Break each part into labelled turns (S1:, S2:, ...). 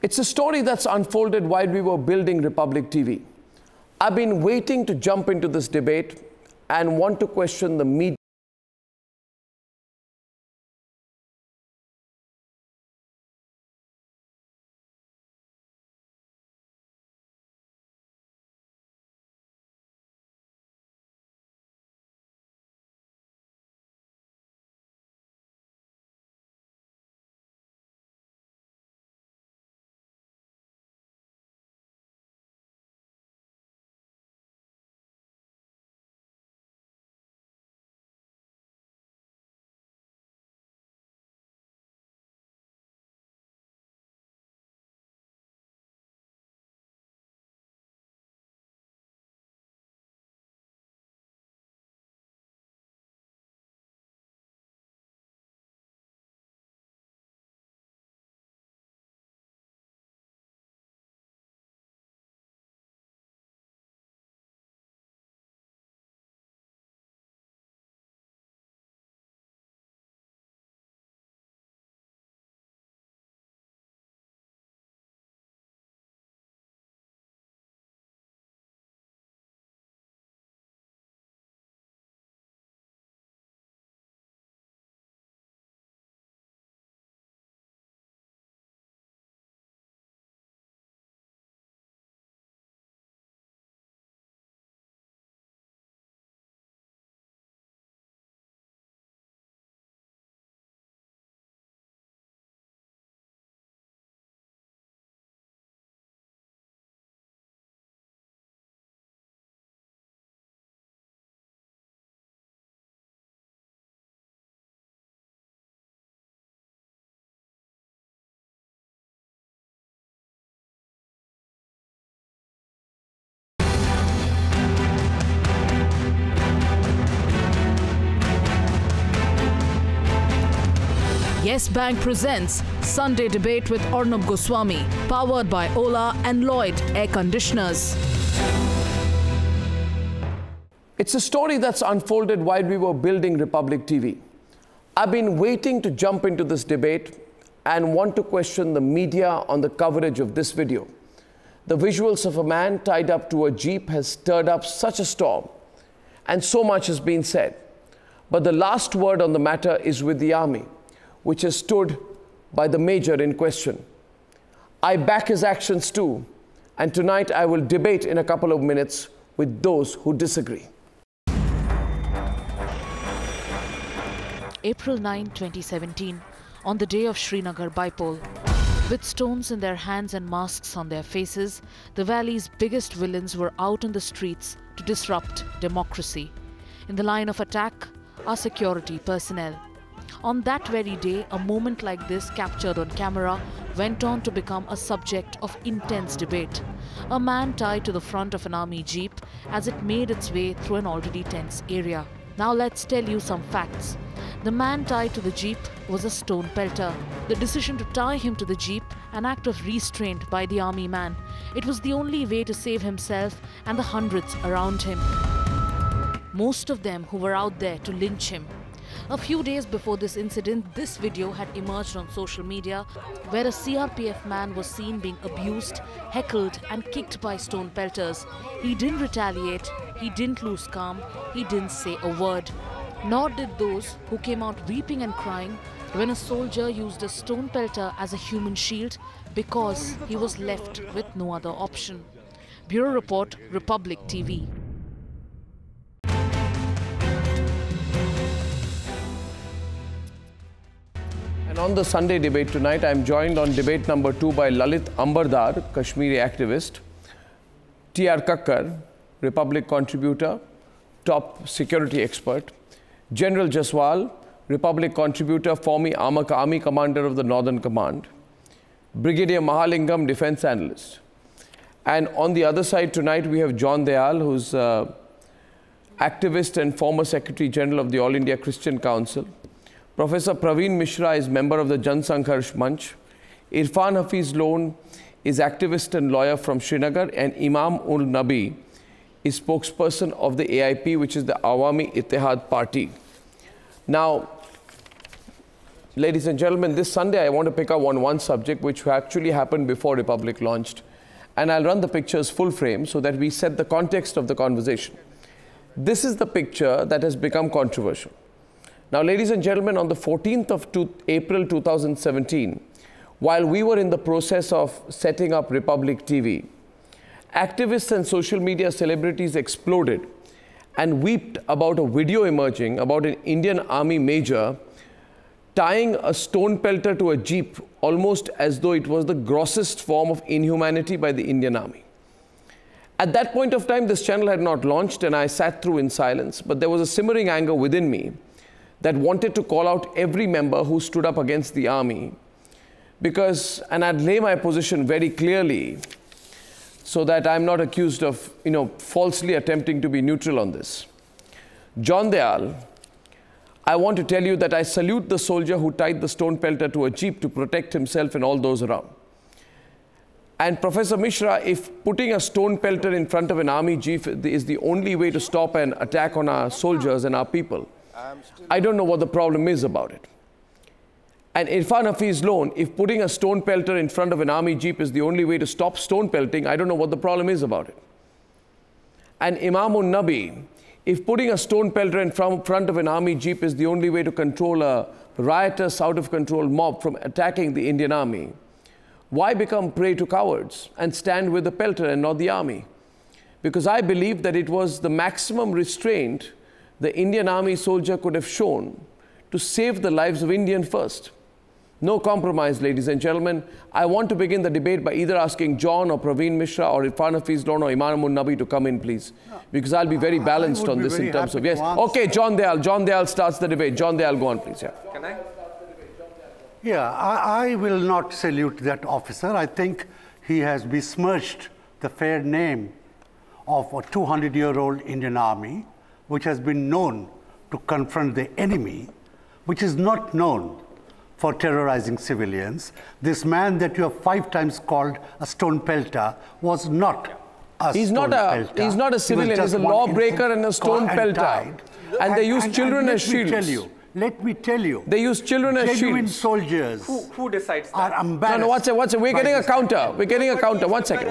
S1: It's a story that's unfolded while we were building Republic TV. I've been waiting to jump into this debate and want to question the media.
S2: Yes Bank presents Sunday Debate with Arnab Goswami, powered by Ola and Lloyd Air Conditioners.
S1: It's a story that's unfolded while we were building Republic TV. I've been waiting to jump into this debate and want to question the media on the coverage of this video. The visuals of a man tied up to a jeep has stirred up such a storm, and so much has been said. But the last word on the matter is with the army, which has stood by the major in question. I back his actions too, and tonight I will debate in a couple of minutes with those who disagree.
S2: April 9, 2017, on the day of Srinagar Bipole. With stones in their hands and masks on their faces, the valley's biggest villains were out on the streets to disrupt democracy. In the line of attack, our security personnel. On that very day, a moment like this captured on camera went on to become a subject of intense debate. A man tied to the front of an army jeep as it made its way through an already tense area. Now let's tell you some facts. The man tied to the jeep was a stone pelter. The decision to tie him to the jeep, an act of restraint by the army man. It was the only way to save himself and the hundreds around him. Most of them who were out there to lynch him. A few days before this incident, this video had emerged on social media where a CRPF man was seen being abused, heckled and kicked by stone pelters. He didn't retaliate, he didn't lose calm, he didn't say a word. Nor did those who came out weeping and crying when a soldier used a stone pelter as a human shield because he was left with no other option. Bureau Report, Republic TV.
S1: And on the Sunday debate tonight, I'm joined on debate number 2 by Lalit Ambardar, Kashmiri activist, T.R. Kakkar, Republic contributor, top security expert, General Jaswal, Republic contributor, former Army commander of the Northern Command, Brigadier Mahalingam, defense analyst. And on the other side tonight, we have John Dayal, who's activist and former Secretary General of the All India Christian Council. Professor Praveen Mishra is member of the Jan Sangharsh Manch. Irfan Hafiz Loan is activist and lawyer from Srinagar, and Imam ul Nabi is spokesperson of the AIP, which is the Awami Ittihad Party. Now, Ladies and gentlemen, this Sunday I want to pick up on one subject which actually happened before Republic launched. And I'll run the pictures full frame so that we set the context of the conversation. This is the picture that has become controversial. Now, ladies and gentlemen, on the 14th of April 2017, while we were in the process of setting up Republic TV, activists and social media celebrities exploded and wept about a video emerging about an Indian Army major tying a stone pelter to a jeep almost as though it was the grossest form of inhumanity by the Indian Army. At that point of time, this channel had not launched and I sat through in silence, but there was a simmering anger within me that wanted to call out every member who stood up against the army because, and I'd lay my position very clearly so that I'm not accused of, falsely attempting to be neutral on this. John Dayal, I want to tell you that I salute the soldier who tied the stone pelter to a jeep to protect himself and all those around. And Professor Mishra, if putting a stone pelter in front of an army jeep is the only way to stop an attack on our soldiers and our people, I don't know what the problem is about it. And Irfan Hafiz Loan, if putting a stone pelter in front of an army jeep is the only way to stop stone pelting, I don't know what the problem is about it. And Imam Nabi, if putting a stone pelter in front of an army jeep is the only way to control a riotous, out-of-control mob from attacking the Indian army, why become prey to cowards and stand with the pelter and not the army? Because I believe that it was the maximum restraint the Indian army soldier could have shown to save the lives of Indian first. No compromise, ladies and gentlemen. I want to begin the debate by either asking John or Praveen Mishra or Irfan Hafiz Loan or Imam Nabi to come in, please. Because I'll be very balanced on this in terms of, yes. Okay, John Dayal. John Dayal starts the debate. John Dayal, go on, please. Yeah.
S3: Can I?
S4: Yeah, I will not salute that officer. I think he has besmirched the fair name of a 200-year-old Indian army, which has been known to confront the enemy, which is not known for terrorizing civilians. This man that you have 5 times called a stone pelter was not a stone pelter.
S1: He's not a civilian, he's a lawbreaker and a stone pelter. And they use children as shields.
S4: Let me tell you.
S1: They use children as shields.
S4: Genuine soldiers
S3: who decides that?
S4: Are embarrassed.
S1: No, one second. We're getting a counter. We're getting a counter. One second.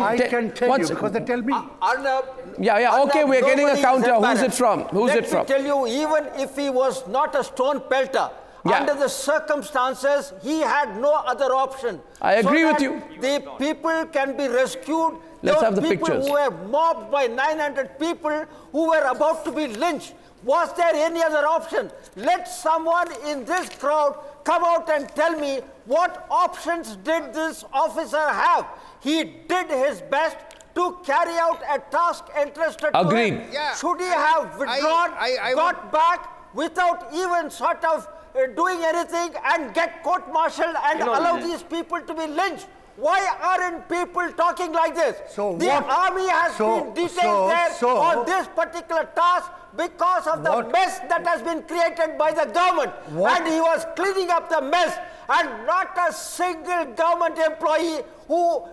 S4: I can tell you because they tell me.
S3: Arnab.
S1: Yeah, okay, we're getting a counter. Who's it from?
S5: Let me tell you, even if he was not a stone pelter, under the circumstances, he had no other option.
S1: I agree with you.
S5: The people can be rescued.
S1: Let's have the
S5: people
S1: pictures.
S5: Who were mobbed by 900 people who were about to be lynched. Was there any other option? Let someone in this crowd come out and tell me what options did this officer have. He did his best to carry out a task entrusted to him.
S3: Yeah.
S5: Should he have withdrawn, got back without even sort of doing anything and get court-martialed and allow these people to be lynched? Why aren't people talking like this? The army has been detained there on this particular task because of the mess that has been created by the government. And he was cleaning up the mess. And not a single government employee,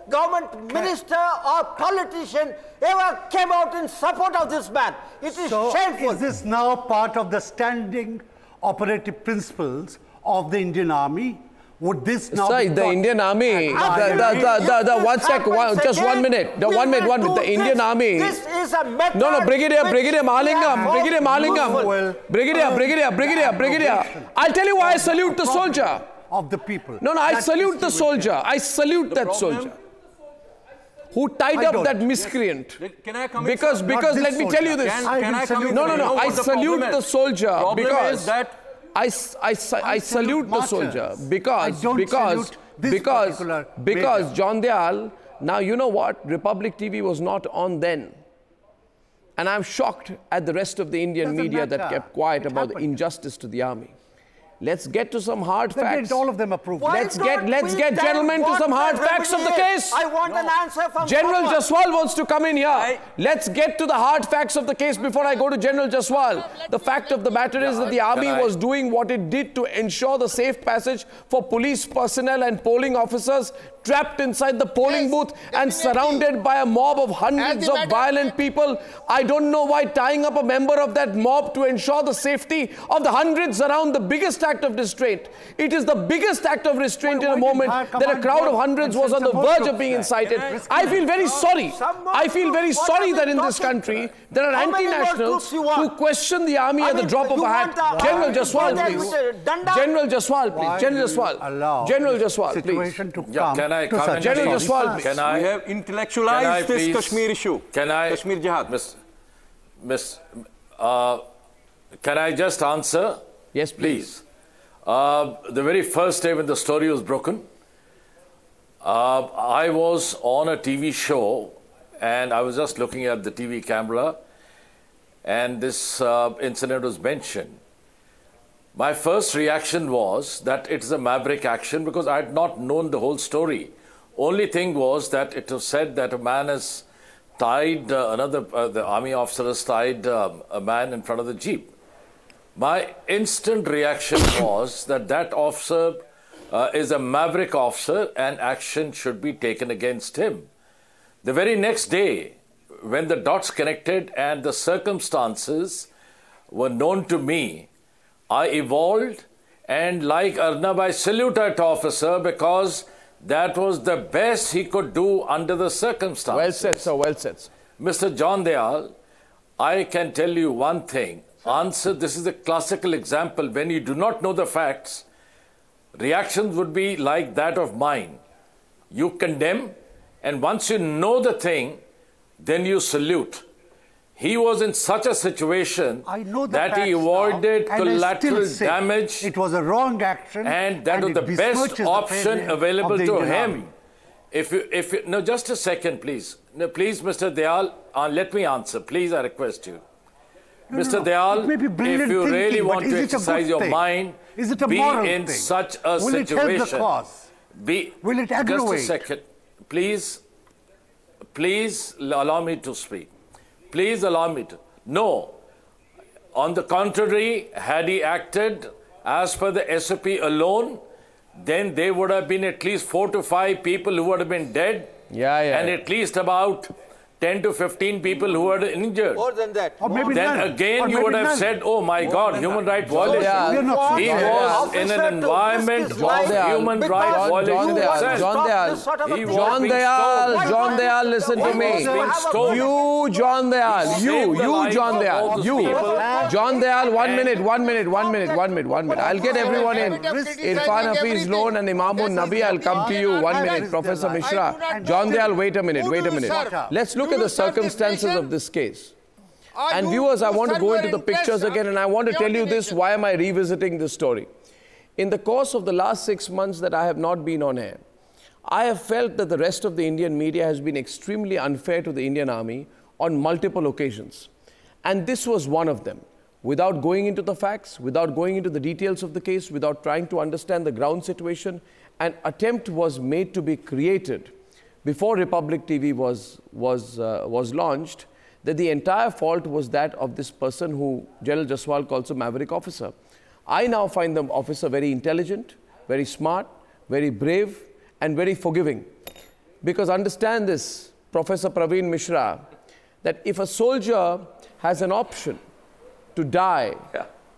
S5: government minister or politician ever came out in support of this man. It is shameful.
S4: Is this now part of the standing operative principles of the Indian Army? Would this now
S1: be the Indian Army, just 1 minute, the Indian Army.
S5: This is a method.
S1: No, Brigadier Malingam. Brigadier. I'll tell you why I salute the soldier.
S4: Of the people.
S1: No, I salute the soldier. I salute that soldier who tied up that miscreant.
S3: Can I come
S1: because let me tell you this. No. I salute the soldier because I salute the soldier because John Dayal, now you know what? Republic TV was not on then. And I'm shocked at the rest of the Indian media that kept quiet about the injustice to the army. Let's get to some hard facts.
S4: All of them approve.
S1: Let's get gentlemen to some hard facts of the case.
S5: I want an answer from
S1: General Jaswal wants to come in here. Let's get to the hard facts of the case before I go to General Jaswal. The fact of the matter is that the army was doing what it did to ensure the safe passage for police personnel and polling officers trapped inside the polling booth and surrounded by a mob of hundreds of violent people. I don't know why tying up a member of that mob to ensure the safety of the hundreds around the biggest act of restraint. It is the biggest act of restraint in a moment that a crowd of hundreds was on the verge of being incited. I feel very sorry. I feel very sorry that in this country there are anti-nationals who question the army at the drop of a hat. General Jaswal, please. General Jaswal, please. General Jaswal. General Jaswal, please.
S3: Can I comment?
S1: General Jaswal, please.
S3: Can I?
S6: We have intellectualized this Kashmir issue.
S3: Can I?
S6: Kashmir Jihad.
S3: Can I just answer?
S1: Yes, please.
S3: The very first day when the story was broken, I was on a TV show and I was just looking at the TV camera and this incident was mentioned. My first reaction was that it's a maverick action because I had not known the whole story. Only thing was that it was said that a man has tied, the army officer has tied a man in front of the jeep. My instant reaction was that that officer is a maverick officer and action should be taken against him. The very next day, when the dots connected and the circumstances were known to me, I evolved, and like Arnab, I salute that officer because that was the best he could do under the circumstances.
S1: Well said, sir. Well said, sir.
S3: Mr. John Dayal, I can tell you one thing. This is a classical example. When you do not know the facts, reactions would be like that of mine. You condemn, and once you know the thing, then you salute. He was in such a situation that he avoided collateral damage.
S4: It was a wrong action.
S3: And that was the best option available to him. No, just a second, please. No, please, Mr. Dayal, let me answer. Please, I request you. Mr. Dayal, if you really want to exercise your mind, be in such a situation.
S4: Will it help the cause? Will it aggravate?
S3: Just a second. Please allow me to speak. Please allow me to. No. On the contrary, had he acted as per the SOP alone, then there would have been at least 4 to 5 people who would have been dead. And at least about 10 to 15 people who were injured.
S5: More than that.
S3: Then again you would have said, oh my God, human rights violation. He was in an environment of human rights violation.
S1: John Dayal, listen to me. You, John Dayal, John Dayal, 1 minute. I'll get everyone in. Irfan Hafiz Loan and Imamun Nabi, I'll come to you. 1 minute. Professor Mishra. John Dayal, wait a minute. Let's look at the circumstances of this case. And viewers, I want to go into the pictures again, and I want to tell you this, why am I revisiting this story? In the course of the last 6 months that I have not been on air, I have felt that the rest of the Indian media has been extremely unfair to the Indian Army on multiple occasions. And this was one of them. Without going into the facts, without going into the details of the case, without trying to understand the ground situation, an attempt was made to be created before Republic TV was launched, that the entire fault was that of this person who General Jaswal calls a maverick officer. I now find the officer very intelligent, very smart, very brave, and very forgiving. Because understand this, Professor Praveen Mishra, that if a soldier has an option to die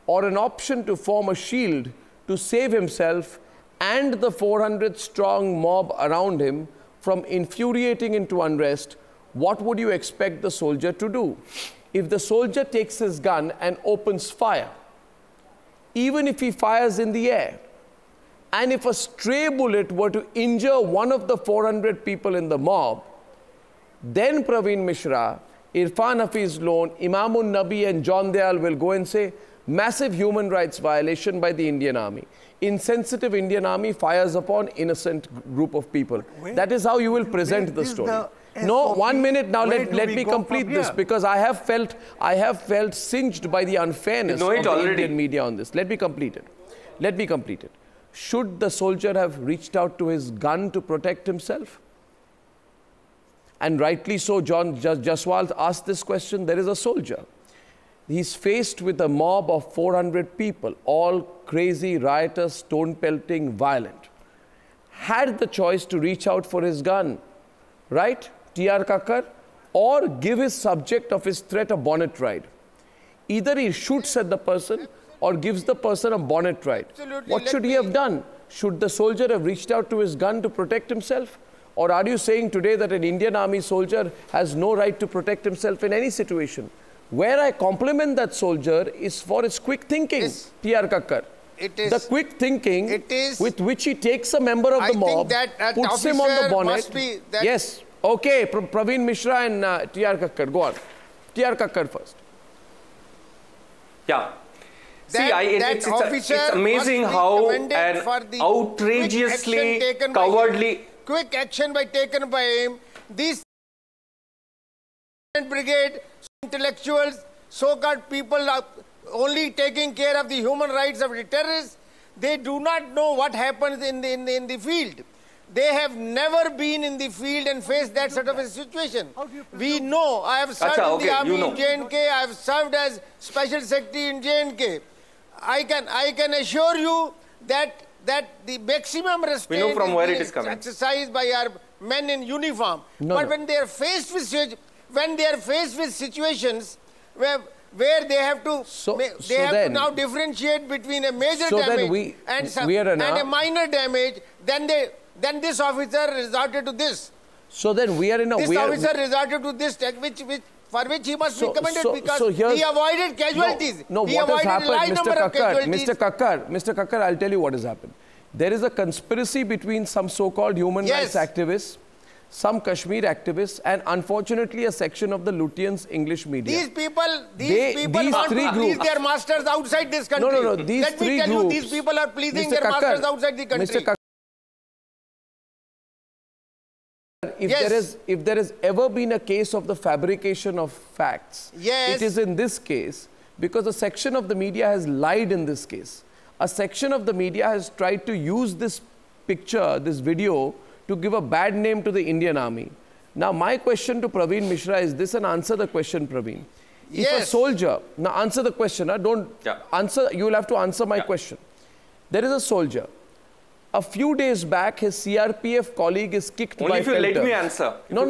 S1: or an option to form a shield to save himself and the 400-strong mob around him from infuriating into unrest, what would you expect the soldier to do? If the soldier takes his gun and opens fire, even if he fires in the air, and if a stray bullet were to injure one of the 400 people in the mob, then Praveen Mishra, Irfan Hafiz Loan, Imamun Nabi and John Dayal will go and say, massive human rights violation by the Indian Army. Insensitive Indian Army fires upon innocent group of people. That is how you will present the story. No, 1 minute now. Let me complete this, because I have felt singed by the unfairness of the Indian media on this. Let me complete it. Should the soldier have reached out to his gun to protect himself? And rightly so, John Jaswal asked this question. There is a soldier. He's faced with a mob of 400 people, all crazy, riotous, stone-pelting, violent. Had the choice to reach out for his gun, right, T.R. Kakkar, or give his subject of his threat a bonnet ride. Either he shoots at the person or gives the person a bonnet ride.
S7: Absolutely.
S1: What should he have done? Should the soldier have reached out to his gun to protect himself? Or are you saying today that an Indian Army soldier has no right to protect himself in any situation? Where I compliment that soldier is for his quick thinking, T.R. Kakkar.
S7: It is.
S1: The quick thinking with which he takes a member of the mob,
S7: that
S1: puts him on the bonnet. Yes. Okay, Praveen Mishra and T.R. Kakkar, go on. T.R. Kakkar first.
S6: Yeah. See, it's amazing how an outrageously cowardly...
S7: Quick action taken by him. These brigade intellectuals, so-called people are only taking care of the human rights of the terrorists. They do not know what happens in the field. They have never been in the field and faced that sort of a situation. We know. I have served in the army in J&K. I have served as special secretary in J&K. I can assure you that the maximum restraint is exercised by our men in uniform. But when they are faced with situations where they have to now differentiate between a major damage and a minor damage, then this officer resorted to this.
S1: So then we are in a
S7: This officer resorted to this, for which he must be commended because he avoided casualties.
S1: No, what has happened, Mr. Kakkar, I'll tell you what has happened. There is a conspiracy between some so-called human rights activists, some Kashmir activists, and unfortunately a section of the Lutyens English media.
S7: These people want to please their masters outside this country.
S1: No, these
S7: Let me tell you, these people are pleasing their masters outside the country.
S1: If there has ever been a case of the fabrication of facts, it is in this case because a section of the media has lied in this case. A section of the media has tried to use this picture, this video, to give a bad name to the Indian Army. Now, my question to Praveen Mishra is this, and answer the question, Praveen. If a soldier, now answer the question, answer, you will have to answer my question. There is a soldier. A few days back, his CRPF colleague is kicked by
S6: Only if you let me answer.
S1: No.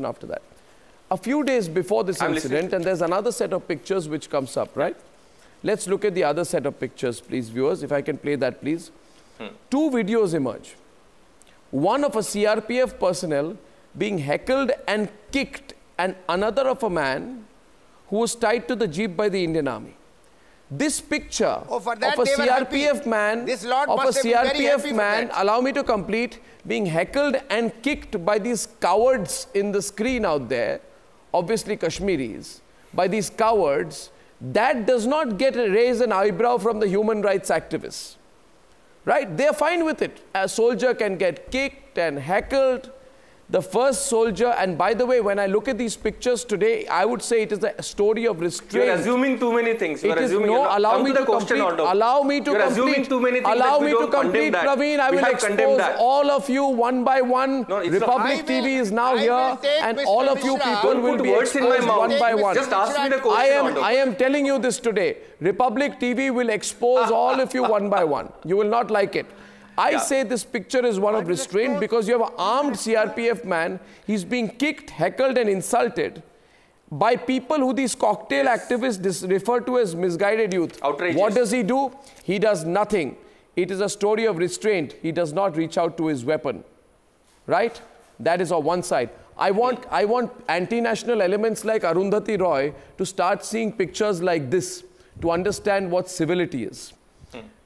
S1: After that. A few days before this incident, and there's another set of pictures which comes up, right? Let's look at the other set of pictures, please, viewers. If I can play that, please. Two videos emerge. One of a CRPF personnel being heckled and kicked, and another of a man who was tied to the jeep by the Indian Army. This picture of a CRPF man, allow me to complete, being heckled and kicked by these cowards in the screen out there, obviously Kashmiris, by these cowards, that does not raise an eyebrow from the human rights activists. Right? They are fine with it. A soldier can get kicked and heckled. The first soldier, and by the way, when I look at these pictures today, I would say it is a story of restraint.
S6: You are assuming too many things. You are assuming.
S1: Allow me to complete. Allow me to complete. Allow me to complete, Praveen. I will expose all of you one by one. Republic TV is now here, and all of you people will be exposed one by one.
S6: Just ask me the question.
S1: I am telling you this today. Republic TV will expose all of you one by one. You will not like it. I say this picture is one of restraint because you have an armed CRPF man. He's being kicked, heckled and insulted by people who these cocktail activists refer to as misguided youth.
S6: Outrageous.
S1: What does he do? He does nothing. It is a story of restraint. He does not reach out to his weapon. Right? That is on one side. I want anti-national elements like Arundhati Roy to start seeing pictures like this to understand what civility is.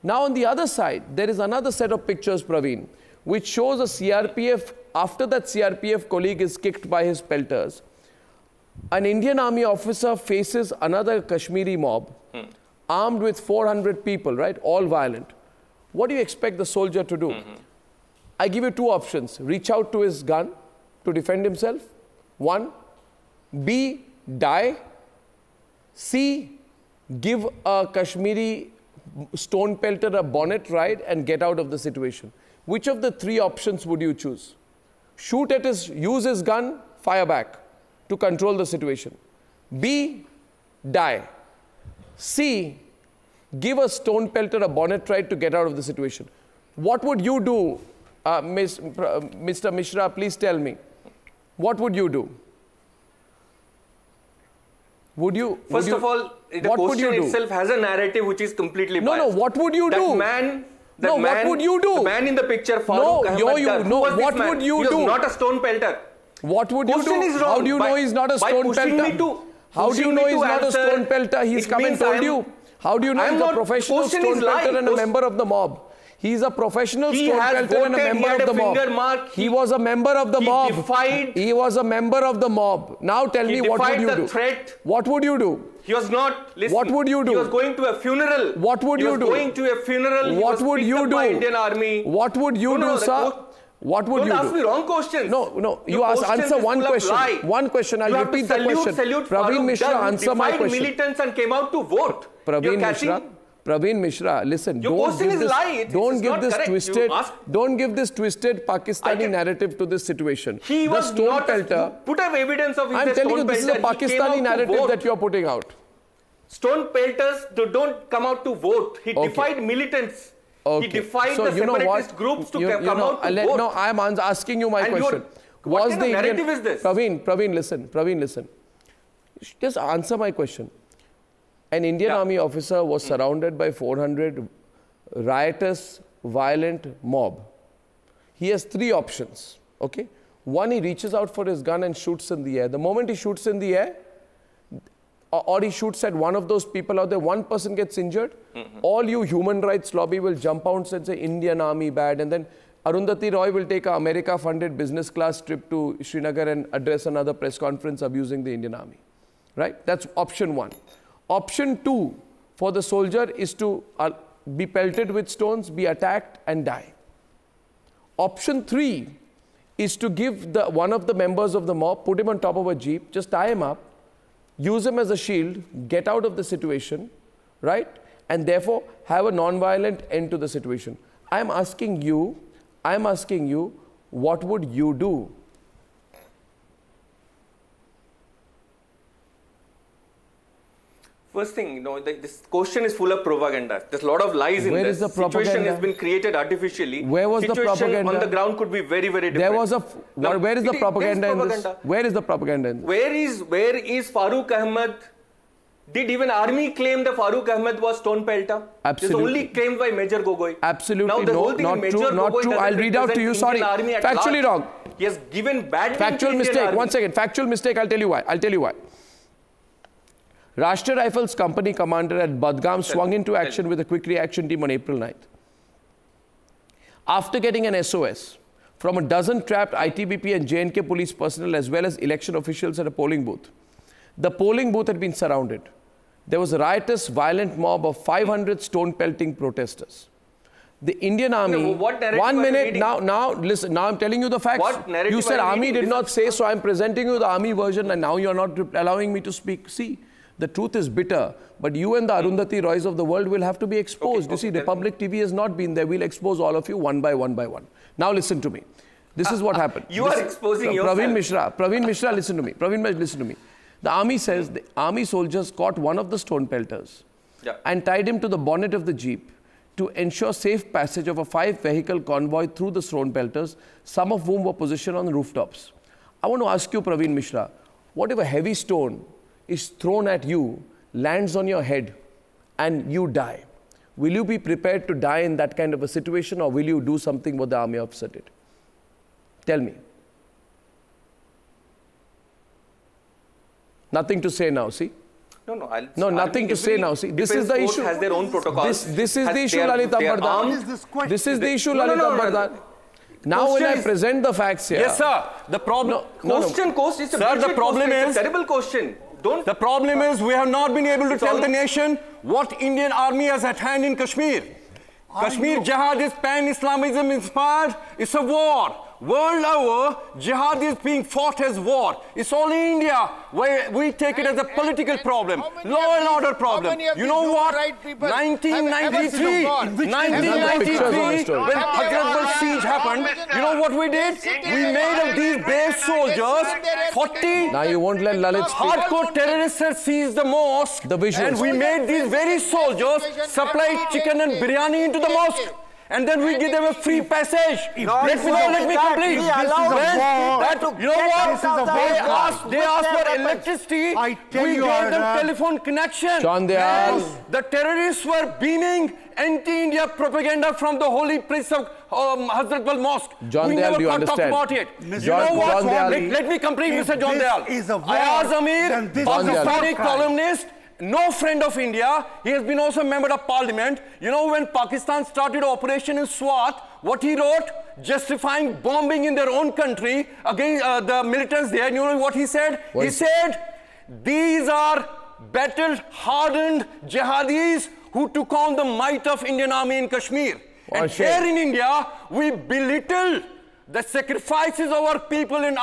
S1: Now, on the other side, there is another set of pictures, Praveen, which shows a CRPF, after that CRPF colleague is kicked by his pelters, an Indian Army officer faces another Kashmiri mob, armed with 400 people, right? All violent. What do you expect the soldier to do? I give you two options. Reach out to his gun to defend himself. One. B. Die. C. Give a Kashmiri stone pelter a bonnet ride and get out of the situation. Which of the three options would you choose? Shoot at use his gun, fire back to control the situation. B, die. C, give a stone pelter a bonnet ride to get out of the situation. What would you do, Mr. Mishra? Please tell me. What would you do? Would you?
S6: First of all, the question itself has a narrative which is completely biased.
S1: No, what would you do?
S6: What
S1: would you do?
S6: The man in the picture, Farooq Ahmed,
S1: what would you do?
S6: He was not a stone pelter.
S1: What would you do? How do you know he's not a stone pelter? How do you know he's not a stone pelter? He's come and told you. How do you know he's a professional stone pelter and a member of the mob? He's a professional stone pelter and a member of the mob. He was a member of the mob. He was a member of the mob. Now tell me, what would you do? What would you do?
S6: He was not listening.
S1: What would you do?
S6: He was going to a funeral.
S1: What would you do?
S6: He was going to a funeral.
S1: What would you do?
S6: Indian Army.
S1: What would you do, sir? What would you do?
S6: Don't ask me wrong questions.
S1: No. You answer one question. One question. I'll repeat the question. Praveen Mishra, answer my question.
S6: Militants and came out to vote.
S1: Praveen Mishra, listen.
S6: Don't give
S1: this twisted Pakistani narrative to this situation.
S6: He was not put up evidence of his
S1: I'm telling you, this is a Pakistani narrative that you are putting out.
S6: Stone pelters don't come out to vote. He defied militants. He defied the separatist groups to come out to vote.
S1: No, I'm asking you my question.
S6: What kind of narrative is this?
S1: Praveen, listen. Just answer my question. An Indian Army officer was surrounded by 400 riotous, violent mob. He has three options, okay? One, he reaches out for his gun and shoots in the air. The moment he shoots in the air, or he shoots at one of those people out there, one person gets injured, all you human rights lobby will jump out and say, Indian Army bad, and then Arundhati Roy will take an America-funded business class trip to Srinagar and address another press conference abusing the Indian Army, right? That's option one. Option two for the soldier is to be pelted with stones, be attacked and die. Option three is to give one of the members of the mob, put him on top of a jeep, just tie him up, use him as a shield, get out of the situation, right? And therefore have a non-violent end to the situation. I'm asking you, what would you do?
S6: First thing, this question is full of propaganda. There's a lot of lies in this.
S1: Where is the propaganda?
S6: Situation has been created artificially.
S1: Where was the propaganda?
S6: Situation on the ground could be very, very different.
S1: Where is the propaganda in this? Where is the propaganda in this?
S6: Where is Farooq Ahmed? Did even army claim that Farooq Ahmed was stone pelter?
S1: Absolutely.
S6: This only claimed by Major Gogoi.
S1: Absolutely not true. I'll read out to you. Sorry, factually wrong.
S6: He has given bad
S1: factual mistake. One second. Factual mistake. I'll tell you why. Rashtriya Rifles Company commander at Badgam swung into action with a quick reaction team on April 9th. After getting an SOS from a dozen trapped ITBP and JNK police personnel as well as election officials at a polling booth, the polling booth had been surrounded. There was a riotous, violent mob of 500 stone-pelting protesters. The Indian Army, 1 minute, now listen, now I'm telling you the facts. You said army did not say, so I'm presenting you the army version and now you're not allowing me to speak. See, the truth is bitter, but you and the Arundhati Roys of the world will have to be exposed. You see, Republic TV has not been there. We'll expose all of you one by one. Now listen to me. This is what happened.
S6: You are exposing yourself.
S1: Praveen Mishra, listen to me. Listen to me. The army says the army soldiers caught one of the stone pelters and tied him to the bonnet of the jeep to ensure safe passage of a 5-vehicle convoy through the stone pelters, some of whom were positioned on the rooftops. I want to ask you, Praveen Mishra, what if a heavy stone is thrown at you, lands on your head, and you die? Will you be prepared to die in that kind of a situation, or will you do something what the army officer did? Tell me. Nothing to say now, see?
S6: No,
S1: nothing to say now. See, this is the issue.
S6: Has their own protocols.
S1: This is the issue, Lalita Bardhan. This is the issue, Lalita Bardhan. Now when I present the facts here.
S6: Yes, sir. The problem. Question is the problem is a terrible question.
S8: The problem is we have not been able to tell the nation what Indian army has at hand in Kashmir. Kashmir jihad is pan-Islamism inspired. It's a war. World over, jihad is being fought as war. It's only India where we take it as a political problem, law and order problem. You know what? 1993, when Hazrat siege happened, you know what we did? We made of these brave soldiers 40
S1: now you won't let Lalit speak.
S8: Hardcore terrorists had seized the mosque, and we made these very soldiers supply chicken and biryani into the mosque. and then we give them a free passage. Let me complete.
S4: You know
S8: what? They asked for electricity. We gave them telephone connection.
S1: John Dayal.
S8: The terrorists were beaming anti-India propaganda from the holy place of Hazrat Bal Mosque.
S1: John Dayal, do you understand?
S8: About it.
S1: John
S8: Dayal. Let me complete, Mr. John Dayal. Ayaz Amir, Pakistani columnist, no friend of India. He has been also a member of parliament. You know, when Pakistan started operation in Swat, what he wrote, justifying bombing in their own country against the militants there, you know what he said? He said, these are battle-hardened jihadis who took on the might of Indian army in Kashmir. And here in India, we belittle the sacrifices of our people in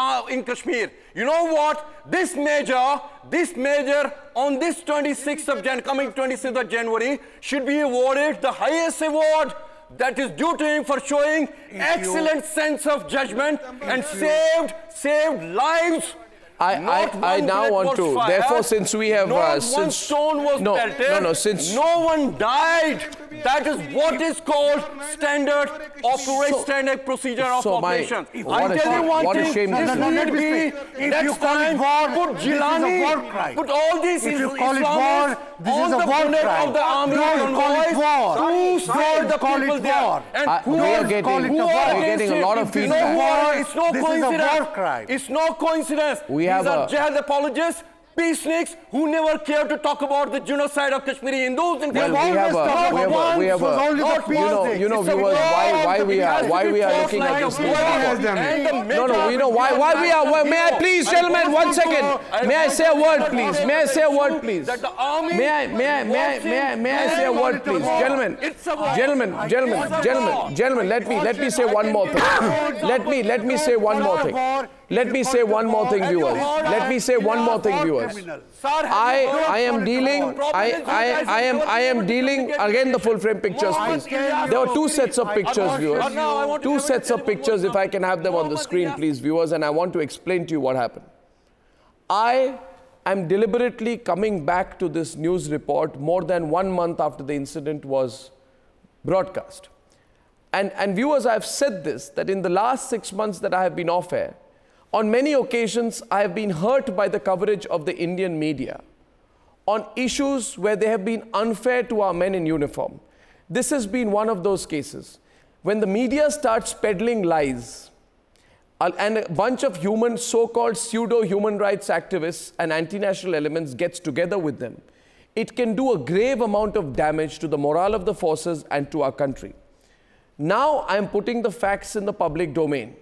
S8: Kashmir. You know what? This major on this 26th of January, coming 26th of January, should be awarded the highest award that is due to him for showing excellent sense of judgment and saved lives.
S1: I now want to. Therefore, since we have
S8: one stone was pelted,
S1: since
S8: no one died. That is what is called standard procedure of operations. I tell you one thing. This need be next time. Put Jilani, put all these Islamists on the bonnet of the army convoys to serve the people there. And
S1: we are getting a lot of feedback.
S8: It's no coincidence. It's no coincidence. These are jihad apologists, peaceniks who never care to talk about the genocide of Kashmiri Hindus. And
S1: viewers, why we are looking at this news report. May I please, gentlemen, 1 second. May I say a word, please? May I say a word, please? May I say a word, please? Gentlemen, let me say one more thing. Let me say one more thing. Let me say one more thing, viewers. Let me say one more thing, viewers. I am dealing again the full frame pictures, please. There are two sets of pictures, viewers. Two sets of pictures, if I can have them on the screen, please, viewers, and I want to explain to you what happened. I am deliberately coming back to this news report more than 1 month after the incident was broadcast. And viewers, I have said this, that in the last 6 months that I have been off air, on many occasions, I have been hurt by the coverage of the Indian media on issues where they have been unfair to our men in uniform. This has been one of those cases. When the media starts peddling lies, and a bunch of so-called pseudo-human rights activists and anti-national elements gets together with them, it can do a grave amount of damage to the morale of the forces and to our country. Now I am putting the facts in the public domain.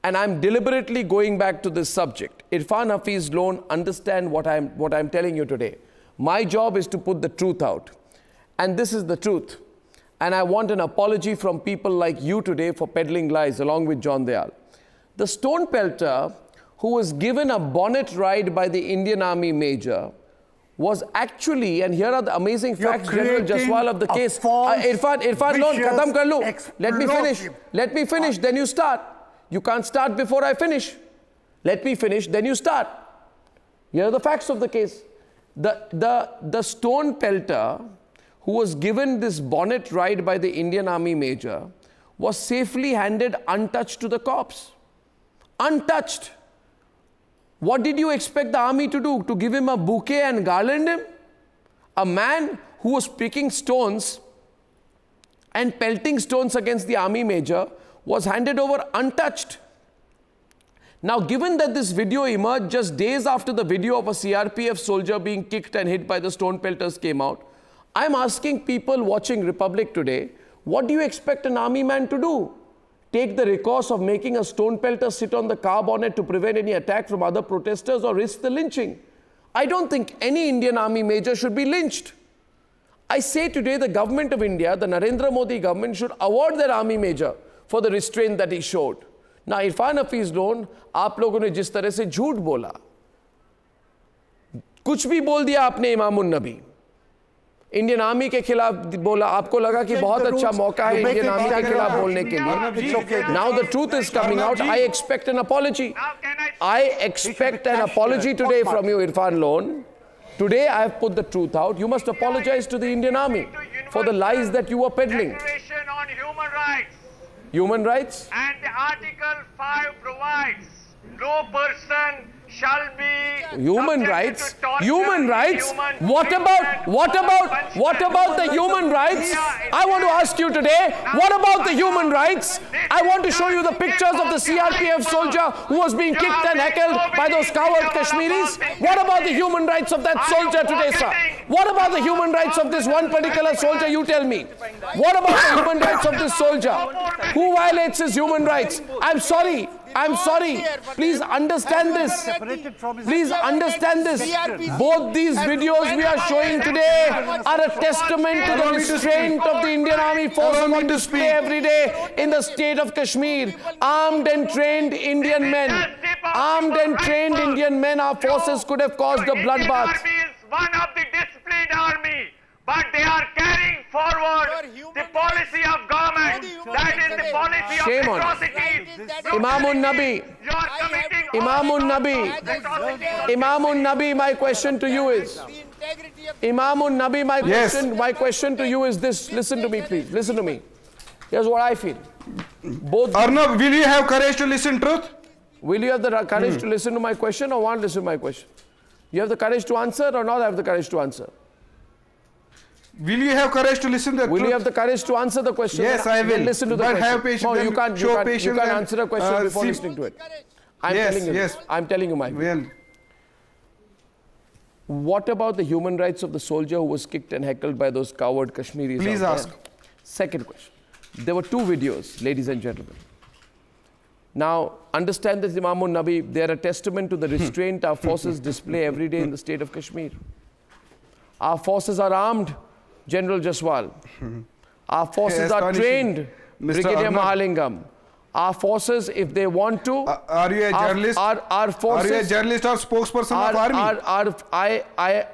S1: And I'm deliberately going back to this subject. Irfan Hafiz Loan, understand what I'm telling you today. My job is to put the truth out. And this is the truth. And I want an apology from people like you today for peddling lies, along with John Dayal. The stone pelter, who was given a bonnet ride by the Indian Army major, was actually, and here are the amazing facts, General Jaswal of the case. Irfan Loan, khatam kar lo. Let me finish, then you start. You can't start before I finish. Let me finish, then you start. Here are the facts of the case. The stone pelter, who was given this bonnet ride by the Indian Army major, was safely handed untouched to the corpse. Untouched. What did you expect the army to do? To give him a bouquet and garland him? A man who was picking stones and pelting stones against the army major was handed over untouched. Now, given that this video emerged just days after the video of a CRPF soldier being kicked and hit by the stone pelters came out, I'm asking people watching Republic today, what do you expect an army man to do? Take the recourse of making a stone pelter sit on the car bonnet to prevent any attack from other protesters or risk the lynching? I don't think any Indian army major should be lynched. I say today the government of India, the Narendra Modi government, should award their army major for the restraint that he showed. Now, Irfan Hafiz Loan, आप लोगों ने जिस तरह से झूठ बोला, कुछ भी बोल दिया आपने इमामुन नबी, इंडियन आर्मी के खिलाफ बोला, आपको लगा कि बहुत अच्छा मौका है इंडियन आर्मी के खिलाफ बोलने के लिए. Now the truth is coming out. I expect an apology. I expect an apology today from you, Irfan Loan. Today I have put the truth out. You must apologize to the Indian Army for the lies that you were peddling.
S9: human rights.
S1: Human rights?
S9: And the Article 5 provides no person shall be
S1: human rights. Human rights. What about the human rights? I want to ask you today, what about the human rights? I want to show you the pictures of the CRPF soldier who was being kicked and heckled by those coward Kashmiris. What about the human rights of that soldier today, sir? What about the human rights of this one particular soldier? You tell me. What about the human rights of this soldier? Who violates his human rights? I'm sorry. I'm sorry. Please understand this. Please understand this. Both these videos we are showing today are a testament to the restraint of the Indian Army forces on display every day in the state of Kashmir. Armed and trained Indian men. Armed and trained Indian men, our forces could have caused a bloodbath.
S9: Army is one of the disciplined army, but they are carrying forward the policy of government. That is the policy
S1: Shame
S9: of
S1: on
S9: atrocities.
S1: Imamun Nabi. Imamun Nabi, my question to you is, Imamun Nabi, my question to you is this. Listen to me, please. Listen to me. Here's what I feel.
S10: Arnab, will you have courage to listen truth?
S1: Will you have the courage to listen to my question or want to listen to my question? You have the courage to answer or not have the courage to answer?
S10: Will you have courage to listen to the
S1: truth? Will you have the courage to answer the question?
S10: Yes, I will.
S1: Listen to the question.
S10: Have patience.
S1: No, you can't answer a question before listening to it. I'm telling you my view. What about the human rights of the soldier who was kicked and heckled by those coward Kashmiris?
S10: Please ask.
S1: Second question. There were two videos, ladies and gentlemen. Now, understand this, Imamun Nabi, they are a testament to the restraint our forces display every day in the state of Kashmir. Our forces are armed, General Jaswal. Our forces are trained, Brigadier Mahalingam. Our forces, if they want to...
S10: Are you a journalist?
S1: Our forces...
S10: Are you a journalist or spokesperson of army?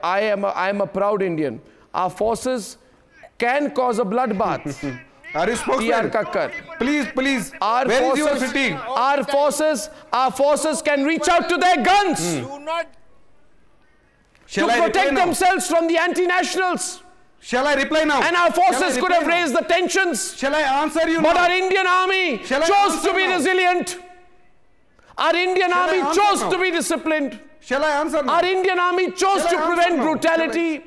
S1: I am a proud Indian. Our forces can cause a bloodbath.
S10: Are you spokesman? Please. Where is your fatigue?
S1: Our forces can reach out to their guns to protect themselves from the anti-nationals.
S10: Shall I reply now?
S1: And our forces could have raised the tensions.
S10: Shall I answer you now?
S1: But our Indian army chose to be resilient. Our Indian army chose to be disciplined.
S10: Shall I answer now?
S1: Our Indian army chose to prevent brutality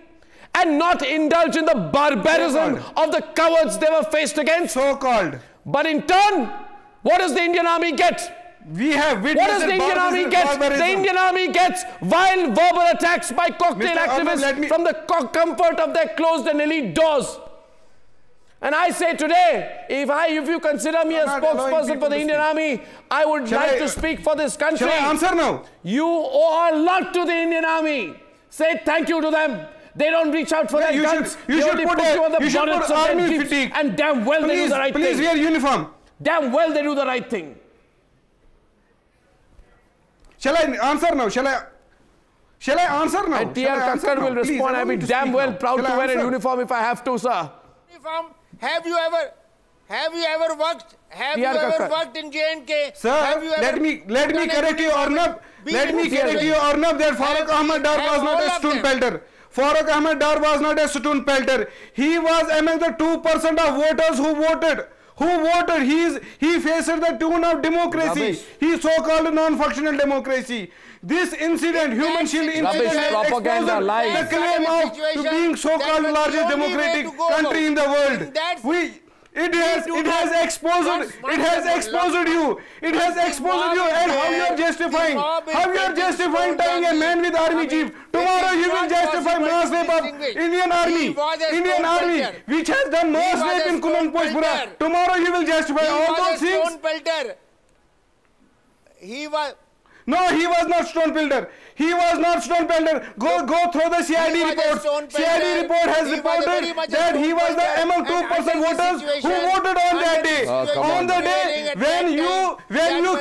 S1: and not indulge in the barbarism of the cowards they were faced against.
S10: So-called.
S1: But in turn, what does the Indian army get?
S10: We have witnessed
S1: what does the Indian army get? The Indian army gets vile verbal attacks by cocktail activists from the comfort of their closed and elite doors. And I say today, if you consider me a spokesperson for the Indian army, I would like to speak for this country.
S10: Shall I answer now?
S1: You owe a lot to the Indian army. Say thank you to them. They don't reach out for their guns.
S10: You should put army fatigue.
S1: And damn well they do the right thing.
S10: Please wear uniform.
S1: Damn well they do the right thing.
S10: Shall I answer now? Shall I answer now?
S1: And T.R. Kakkar will respond. I'll be damn well proud to wear a uniform if I have to, sir.
S7: Uniform. Have you ever worked in J&K?
S10: Sir, let me correct you, Arnab. Let me correct you, Arnab, that Farooq Ahmed Dar was not a stone pelter. Farooq Ahmed Dar was not a stone pelter. He was among the 2% of voters who voted. He faced the tune of democracy. He so-called non-functional democracy. This incident, human shield incident,
S1: propaganda, lies.
S10: The claim of being so-called largest democratic country in the world. It has exposed you. And how you are justifying tying a man with army chief. Tomorrow you will justify mass rape of Indian army, which has done mass rape in Kunun Poshpura. Tomorrow you will justify all those things. No, he was not stone pelter. Go through the CID report. CID report has reported that he was among 2% voters who voted on that day. On the day when you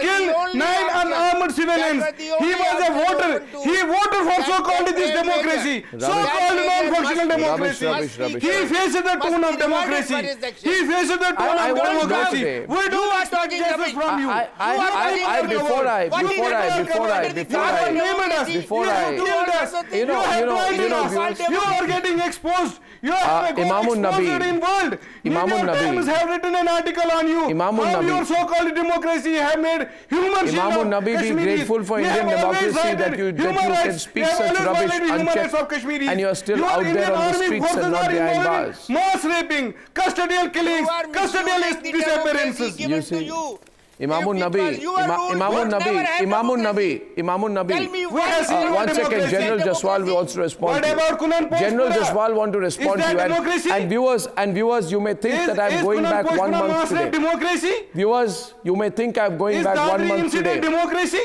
S10: killed 9 unarmed civilians, he was a voter. He voted voted for so-called this democracy, so-called non-functional democracy. He faces the tone of democracy. He faces the tone of democracy. We do not expect justice from you. You are getting exposed. You are Imamun Nabi in world. Imamun Nabi have written an article on you. Imamun Nabi, your so-called democracy have made human.
S1: Imamun Nabi, be grateful for Indian democracy that you can speak such rubbish unchecked, and you are still out there on the streets and not behind bars.
S10: Mass raping, custodial killings, custodial disappearances.
S1: You see, Imamun Nabi, Imamun Nabi. One second, General Jaswal will also respond to you. General Jaswal want to respond to you. And viewers, you may think that I am going back 1 month today. Viewers, you may think I am going back 1 month today.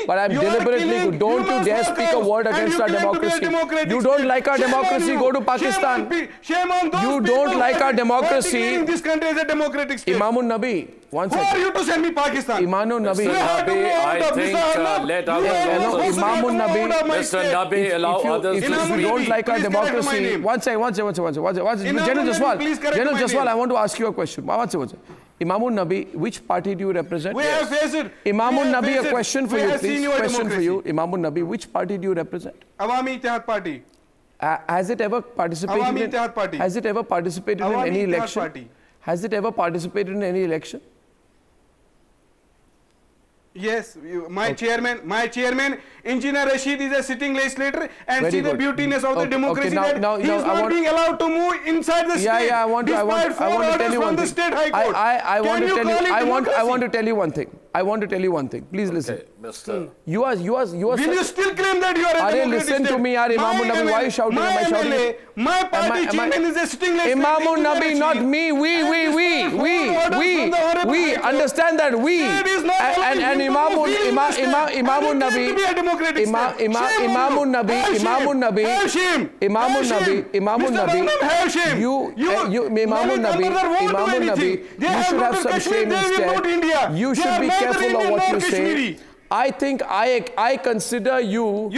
S1: But I am deliberately, don't you dare speak a word against our democracy. You don't like our democracy, go to Pakistan. You don't like our democracy.
S10: This country is a democratic state.
S1: Imamun Nabi, one second.
S10: Who are you to send me Pakistan?
S1: Imamun Nabi.
S3: I think let others
S1: Imamun Nabi.
S3: Mr. Nabi, allow others to
S1: If you don't like our democracy, one second. General Jaswal, I want to ask you a question. One second. Imamun Nabi, which party do you represent?
S10: We have faced it.
S1: Imamun Nabi, a question for you, please. Question for you. Imamun Nabi, which party do you represent?
S10: Awami Ittihad Party.
S1: Has it ever participated in any election? Has it ever participated in any election?
S10: Yes, my chairman, Engineer Rashid is a sitting legislator, and see the beautiness of the democracy that he is not being allowed to move inside the state.
S1: I want to tell you one thing. I want to tell you one thing. Please listen.
S3: Okay, Mr.
S1: You are.
S10: Will you still claim that you are a democratic
S1: listen to me, Imamun Nabi. Why are you shouting? Am I shouting?
S10: My party chairman is a sitting legislator.
S1: Imamun Nabi, not me. We understand that we and Imamun Nabi, you should have some shame instead. You should be careful of what you say. I think I consider you.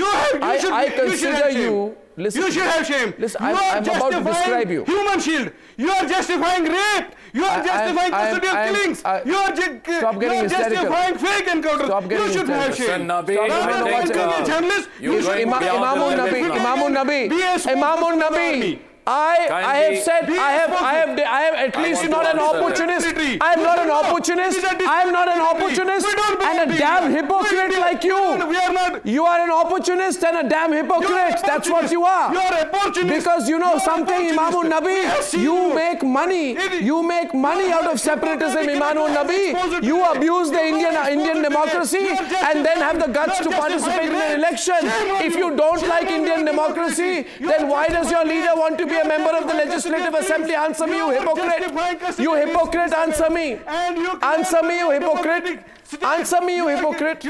S1: I consider you. Listen,
S10: you should have shame.
S1: Listen, I'm about to describe you.
S10: Human shield. You are justifying rape. You are justifying custodial killings. You are justifying fake encounters. You should have shame.
S1: Imamun Nabi. I have said I have at least not an opportunist. I am not an opportunist. I am not an opportunist and a damn hypocrite like you. You are an opportunist and a damn hypocrite. That's what you are. Because you know something, Imamun Nabi, you make money. You make money out of separatism, Imamun Nabi. You abuse the Indian democracy and then have the guts to participate in an election. If you don't like Indian democracy, then why does your leader want to be a member of the Legislative Assembly? Answer me, you hypocrite. You hypocrite, answer me. Answer me, you hypocrite. Answer me, you hypocrite.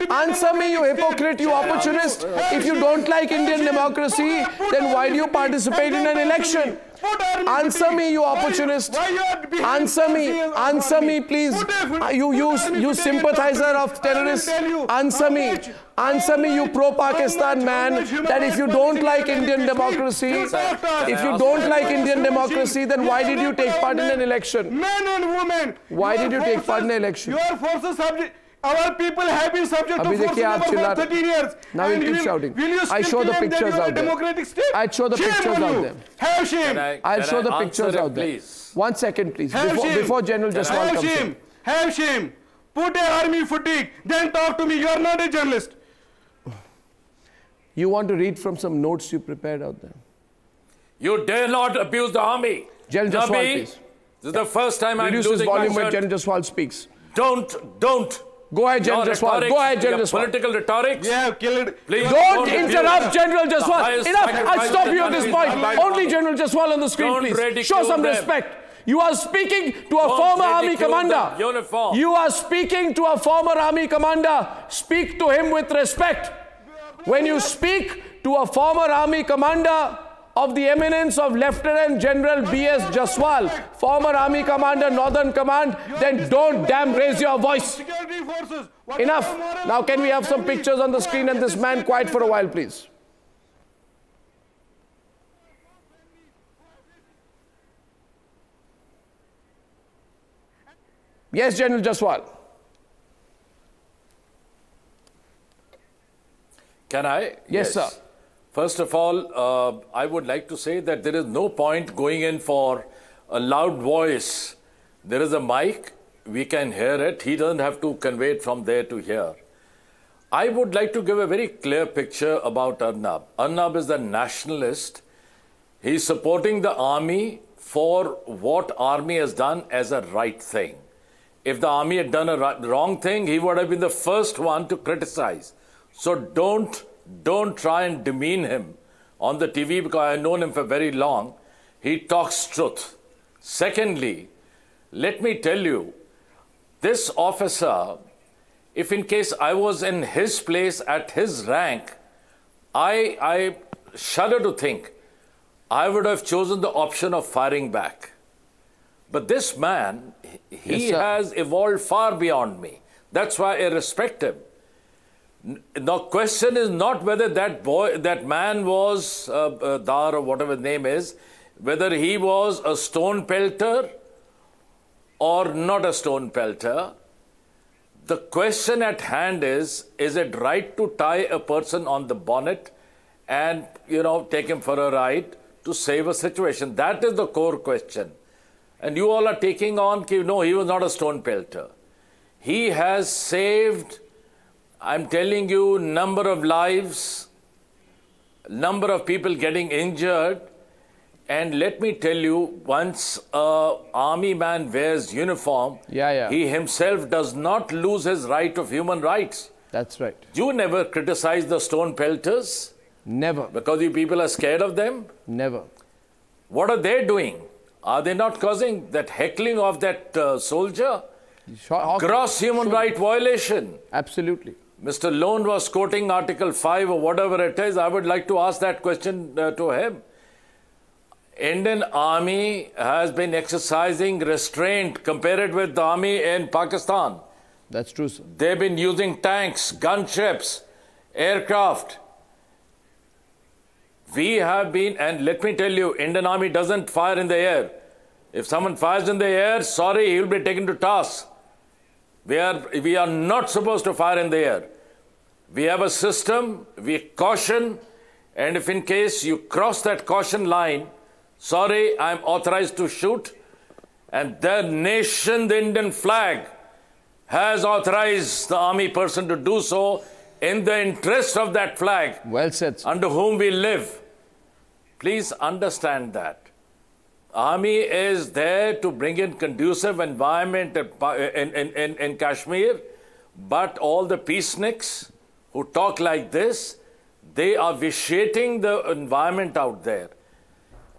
S1: Answer me, you hypocrite, you opportunist. If you don't like Indian democracy, then why do you participate in an election? Answer me, you opportunist. Answer me, please. You sympathizer of terrorists. Answer me, you pro-Pakistan man, that if you don't like Indian democracy, then why did you take part in an election?
S10: Men and women.
S1: Why did you take part in an election?
S10: Your forces subject. Our people have been subject to forced labor for 13 years.
S1: Now you keep shouting. I show the pictures out there. I show the pictures out there.
S10: Have shame.
S1: I'll show the pictures out there. 1 second, please. Before General Jaswal comes in.
S10: Have shame. Put an army fatigue. Then talk to me. You are not a journalist.
S1: You want to read from some notes you prepared out there?
S3: You dare not abuse the army.
S1: General Jaswal, please.
S3: This is the first time I'm losing my shirt.
S1: Reduce his volume when General Jaswal speaks.
S3: Don't.
S1: Go ahead, General Jaswal. Go ahead, General Jaswal.
S3: Political rhetorics.
S10: Yeah, kill it.
S3: Please
S1: don't interrupt General Jaswal. Enough. I'll stop you at this point. Only General Jaswal on the screen, please. Show some respect. You are speaking to a former army commander. You are speaking to a former army commander. Speak to him with respect. When you speak to a former army commander of the eminence of Lieutenant General B.S. Jaswal, former Army Commander, Northern Command, then don't damn raise your voice. Enough. Now can we have some pictures on the screen and this man quiet for a while, please? Yes, General Jaswal.
S3: Can I?
S1: Yes, sir.
S3: First of all, I would like to say that there is no point going in for a loud voice. There is a mic. We can hear it. He doesn't have to convey it from there to here. I would like to give a very clear picture about Arnab. Arnab is a nationalist. He's supporting the army for what army has done as a right thing. If the army had done a wrong thing, he would have been the first one to criticize. So don't try and demean him on the TV, because I've known him for very long. He talks truth. Secondly, let me tell you, this officer, if in case I was in his place at his rank, I shudder to think I would have chosen the option of firing back. But this man, he has evolved far beyond me. That's why I respect him. The question is not whether that man was Dar or whatever his name is, whether he was a stone pelter or not a stone pelter. The question at hand is it right to tie a person on the bonnet and, take him for a ride to save a situation? That is the core question. And you all are taking on, no, he was not a stone pelter. He has saved, I'm telling you, number of lives, number of people getting injured. And let me tell you, once an army man wears uniform, he himself does not lose his right of human rights.
S1: That's right.
S3: You never criticize the stone pelters?
S1: Never.
S3: Because you people are scared of them?
S1: Never.
S3: What are they doing? Are they not causing that heckling of that soldier? Gross human right violation.
S1: Absolutely.
S3: Mr. Lone was quoting Article 5 or whatever it is. I would like to ask that question to him. Indian army has been exercising restraint compared with the army in Pakistan.
S1: That's true, sir.
S3: They've been using tanks, gunships, aircraft. We have been, and let me tell you, Indian army doesn't fire in the air. If someone fires in the air, sorry, he will be taken to task. We are not supposed to fire in the air. We have a system, we caution, and if in case you cross that caution line, sorry, I'm authorized to shoot. And the nation, the Indian flag, has authorized the army person to do so in the interest of that flag.
S1: Well said, sir.
S3: Under whom we live. Please understand that. Army is there to bring in conducive environment in Kashmir, but all the peaceniks who talk like this, they are vitiating the environment out there.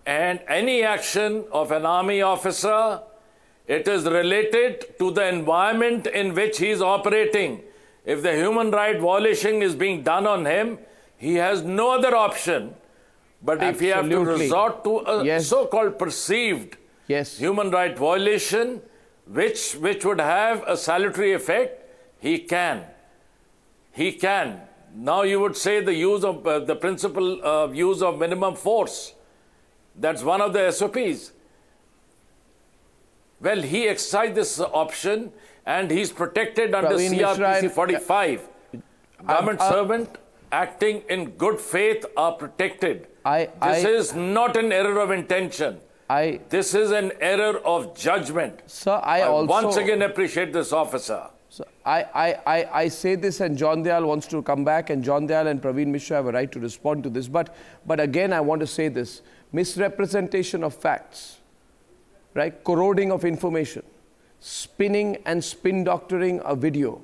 S3: And any action of an army officer, it is related to the environment in which he is operating. If the human right violation is being done on him, he has no other option. But if he have to resort to a so-called perceived human right violation, which would have a salutary effect, he can. He can. Now you would say the use of the principle of use of minimum force. That's one of the SOPs. Well, he exercised this option and he's protected under CRPC 45. Government servant acting in good faith are protected. This is not an error of intention. This is an error of judgment.
S1: Sir,
S3: I once again appreciate this officer.
S1: So I say this, and John Dayal wants to come back, and John Dayal and Praveen Mishra have a right to respond to this. But again, I want to say this. Misrepresentation of facts, right? Corroding of information, spinning and spin doctoring a video,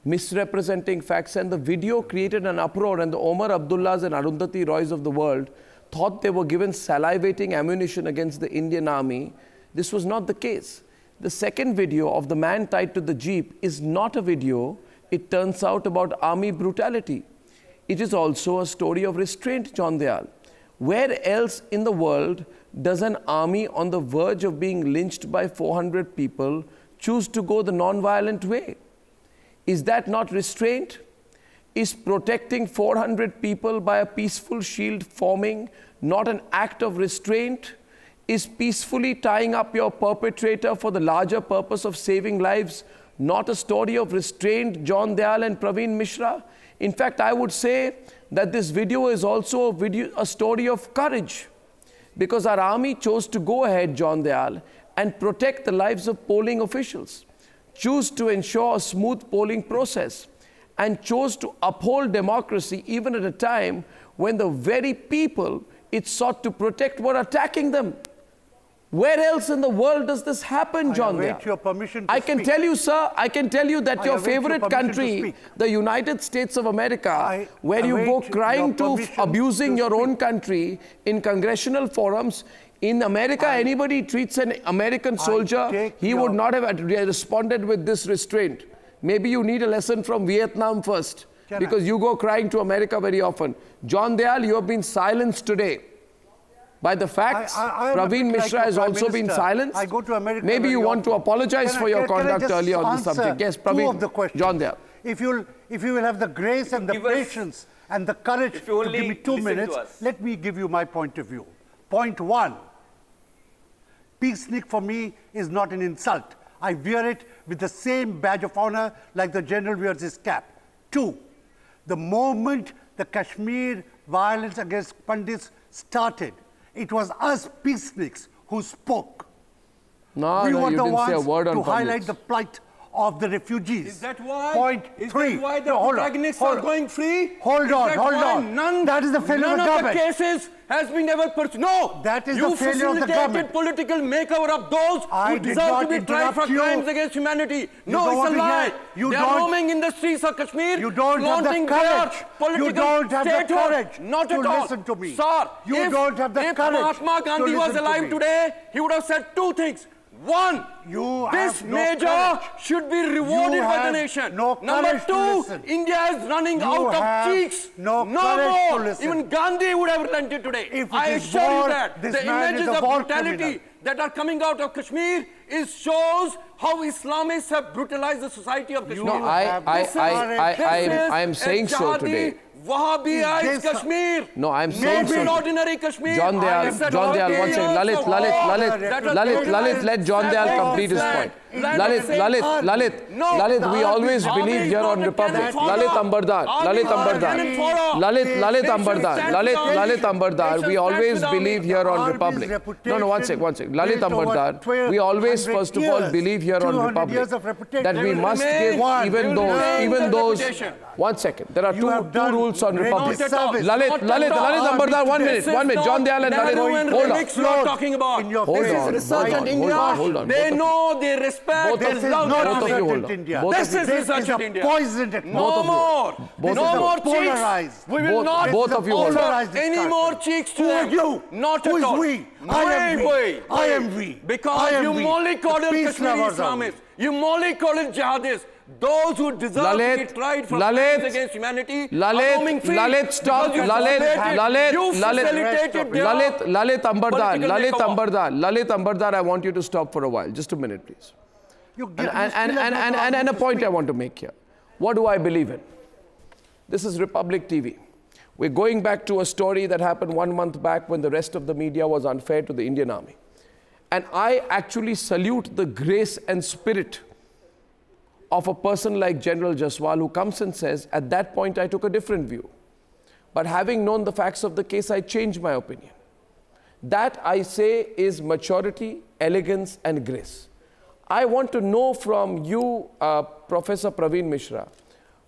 S1: misrepresenting facts, and the video created an uproar, and the Omar Abdullahs and Arundhati Roys of the world thought they were given salivating ammunition against the Indian army. This was not the case. The second video of the man tied to the jeep is not a video, it turns out, about army brutality. It is also a story of restraint, John Dayal. Where else in the world does an army on the verge of being lynched by 400 people choose to go the non-violent way? Is that not restraint? Is protecting 400 people by a peaceful shield forming not an act of restraint? Is peacefully tying up your perpetrator for the larger purpose of saving lives not a story of restraint, John Dayal and Praveen Mishra? In fact, I would say that this video is also a story of courage, because our army chose to go ahead, John Dayal, and protect the lives of polling officials, choose to ensure a smooth polling process, and chose to uphold democracy even at a time when the very people it sought to protect were attacking them. Where else in the world does this happen, John Dayal?
S4: Your permission to
S1: I can tell you, sir, I can tell you that your favorite country, the United States of America, where you go crying to abusing your own country in congressional forums, in America, anybody treats an American soldier, he would not have responded with this restraint. Maybe you need a lesson from Vietnam first, because you go crying to America very often. John Dayal, you have been silenced today by the facts. Praveen Mishra has also been silenced.
S4: I go to America.
S1: Maybe you want to apologize for your conduct earlier on the subject. Yes, Praveen. John Dayal.
S4: If you will have the grace and the patience and the courage to give me 2 minutes, let me give you my point of view. Point one, peacenik for me is not an insult. I wear it with the same badge of honor like the general wears his cap. Two, the moment the Kashmir violence against Pandits started, it was us peaceniks who spoke.
S1: No,
S4: we were
S1: you
S4: the
S1: didn't
S4: ones
S1: say a word on
S4: to highlight
S1: Pandits.
S4: the plight of the refugees.
S8: Is that why?
S4: Point three.
S8: Is that why the protagonists are going free?
S4: Hold on. That is the failure of the government.
S8: None of the cases has been ever pursued. No!
S4: That is the failure of the government.
S8: You facilitated political makeover of those who deserve to be tried for crimes against humanity. No, it's a lie. They are roaming in the streets of Kashmir.
S4: You don't have the courage. You don't have the courage.
S8: Not at all.
S4: Listen to me.
S8: Sir,
S4: you don't have the courage.
S8: If Mahatma Gandhi was alive today, he would have said two things. One, this major should be rewarded by the nation. Number two, India is running out of cheeks. No more. Even Gandhi would have relented today. I assure you that the images of brutality that are coming out of Kashmir shows how Islamists have brutalized the society of Kashmir.
S1: No, I am saying so today.
S8: Wahhabized Kashmir.
S1: No, I'm saying so.
S8: Ordinary Kashmir.
S1: John Dayal, one second. Lalit, let John Dayal complete his point. Lalit, we always believe here on Republic. Lalit Ambardar, we always believe here on Republic. No, one second. Lalit Ambardar, we always, first of all, believe here on Republic that we must give even those. One second. There are two rules on Republic. Lalit Ambardar, 1 minute. John Dayal and Lalit, hold on.
S8: They know, they respect, they love
S4: India.
S8: This is research in India.
S4: Poisoned technology.
S8: No more cheeks. We will not offer any more cheeks to them.
S4: Who are you?
S8: Not
S4: at
S8: all.
S4: Who is we? I am we.
S8: Because you mollycoddled Kashmiri Islamists. You mollycoddled jihadists. Those who deserve to be tried for crimes against humanity are roaming free.
S1: Lalit, stop. Lalit Ambardar, I want you to stop for a while. Just a minute, please. And a point I want to make here. What do I believe in? This is Republic TV. We're going back to a story that happened 1 month back when the rest of the media was unfair to the Indian Army. And I actually salute the grace and spirit of a person like General Jaswal, who comes and says, at that point I took a different view. But having known the facts of the case, I changed my opinion. That, I say, is maturity, elegance, and grace. I want to know from you, Professor Praveen Mishra,